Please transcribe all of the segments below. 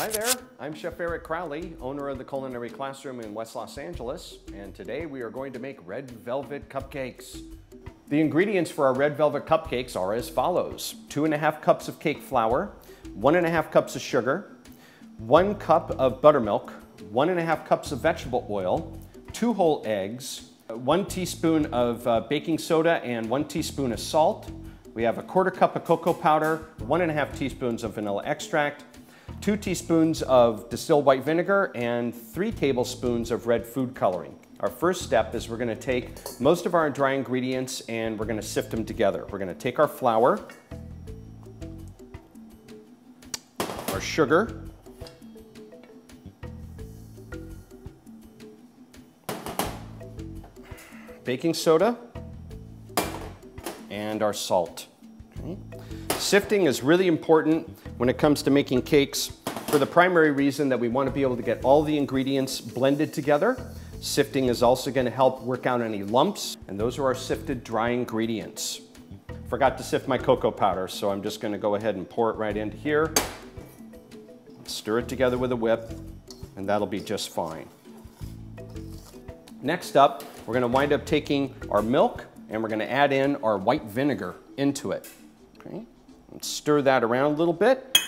Hi there, I'm Chef Eric Crowley, owner of the Culinary Classroom in West Los Angeles, and today we are going to make red velvet cupcakes. The ingredients for our red velvet cupcakes are as follows: 2½ cups of cake flour, 1½ cups of sugar, 1 cup of buttermilk, 1½ cups of vegetable oil, 2 whole eggs, 1 teaspoon of baking soda and 1 teaspoon of salt. We have 1/4 cup of cocoa powder, 1½ teaspoons of vanilla extract, 2 teaspoons of distilled white vinegar, and 3 tablespoons of red food coloring. Our first step is we're going to take most of our dry ingredients and we're going to sift them together. We're going to take our flour, our sugar, baking soda, and our salt. Okay. Sifting is really important when it comes to making cakes for the primary reason that we want to be able to get all the ingredients blended together. Sifting is also going to help work out any lumps, and those are our sifted dry ingredients. Forgot to sift my cocoa powder, so I'm just going to go ahead and pour it right into here. Stir it together with a whip, and that'll be just fine. Next up, we're going to wind up taking our milk and we're going to add in our white vinegar into it. Okay. And stir that around a little bit,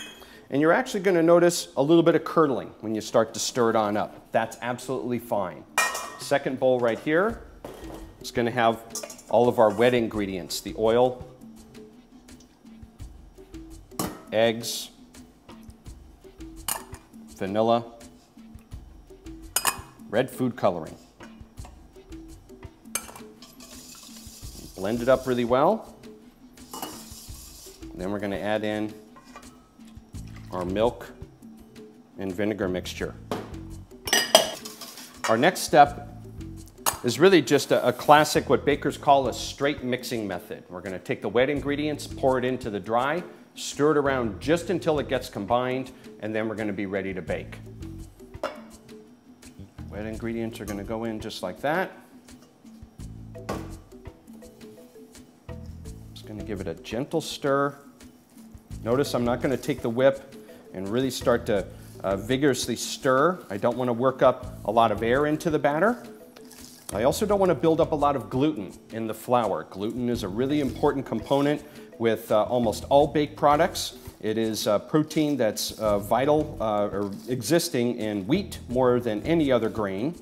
and you're actually going to notice a little bit of curdling when you start to stir it on up. That's absolutely fine. Second bowl right here is going to have all of our wet ingredients: the oil, eggs, vanilla, red food coloring. Blend it up really well. Then we're going to add in our milk and vinegar mixture. Our next step is really just a classic, what bakers call a straight mixing method. We're going to take the wet ingredients, pour it into the dry, stir it around just until it gets combined, and then we're going to be ready to bake. Wet ingredients are going to go in just like that. Just going to give it a gentle stir. Notice I'm not going to take the whip and really start to vigorously stir. I don't want to work up a lot of air into the batter. I also don't want to build up a lot of gluten in the flour. Gluten is a really important component with almost all baked products. It is a protein that's vital or existing in wheat more than any other grain.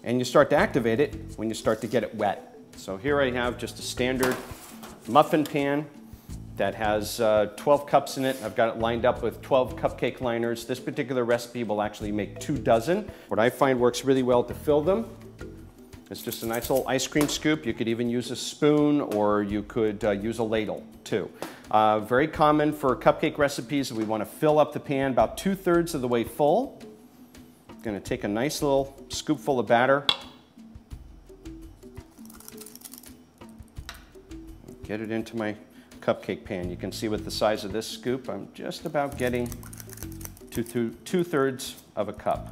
And you start to activate it when you start to get it wet. So here I have just a standard muffin pan that has 12 cups in it. I've got it lined up with 12 cupcake liners. This particular recipe will actually make 2 dozen. What I find works really well to fill them is just a nice little ice cream scoop. You could even use a spoon, or you could use a ladle too. Very common for cupcake recipes. We want to fill up the pan about 2/3 of the way full. I'm going to take a nice little scoopful of batter. Get it into my cupcake pan. You can see with the size of this scoop, I'm just about getting to 2/3 of a cup.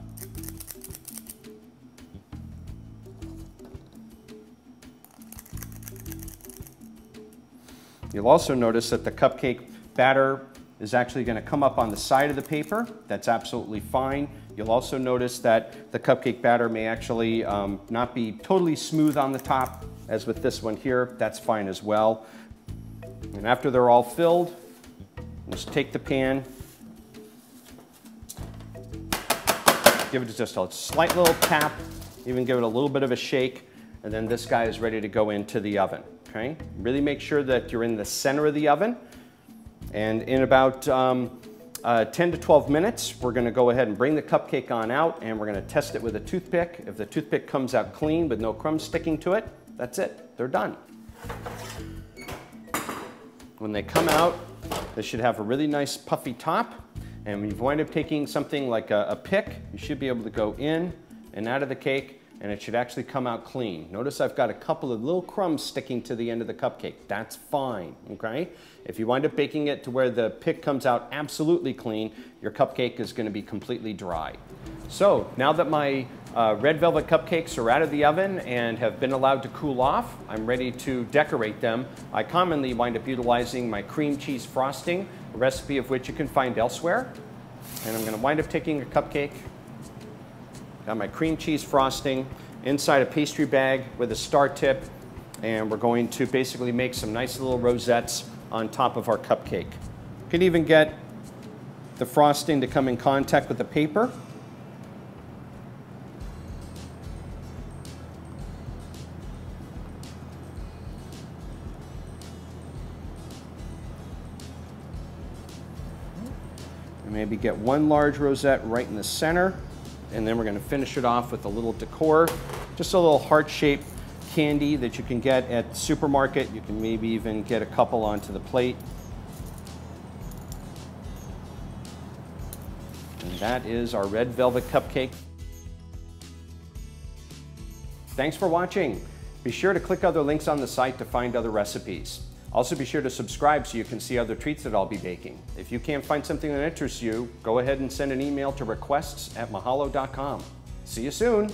You'll also notice that the cupcake batter is actually going to come up on the side of the paper. That's absolutely fine. You'll also notice that the cupcake batter may actually not be totally smooth on the top, as with this one here. That's fine as well. And after they're all filled, just take the pan, give it just a slight little tap, even give it a little bit of a shake, and then this guy is ready to go into the oven. Okay? Really make sure that you're in the center of the oven, and in about 10 to 12 minutes, we're going to go ahead and bring the cupcake on out, and we're going to test it with a toothpick. If the toothpick comes out clean with no crumbs sticking to it, that's it. They're done. When they come out, they should have a really nice puffy top, and when you wind up taking something like a pick, you should be able to go in and out of the cake, and it should actually come out clean. Notice I've got a couple of little crumbs sticking to the end of the cupcake. That's fine, okay? If you wind up baking it to where the pick comes out absolutely clean, your cupcake is going to be completely dry. So now that my red velvet cupcakes are out of the oven and have been allowed to cool off, I'm ready to decorate them. I commonly wind up utilizing my cream cheese frosting, a recipe of which you can find elsewhere. And I'm going to wind up taking a cupcake. Got my cream cheese frosting inside a pastry bag with a star tip. And we're going to basically make some nice little rosettes on top of our cupcake. You can even get the frosting to come in contact with the paper. And maybe get one large rosette right in the center. And then we're going to finish it off with a little decor, just a little heart-shaped candy that you can get at the supermarket. You can maybe even get a couple onto the plate. And that is our red velvet cupcake. Thanks for watching. Be sure to click other links on the site to find other recipes. Also be sure to subscribe so you can see other treats that I'll be baking. If you can't find something that interests you, go ahead and send an email to requests@mahalo.com. See you soon.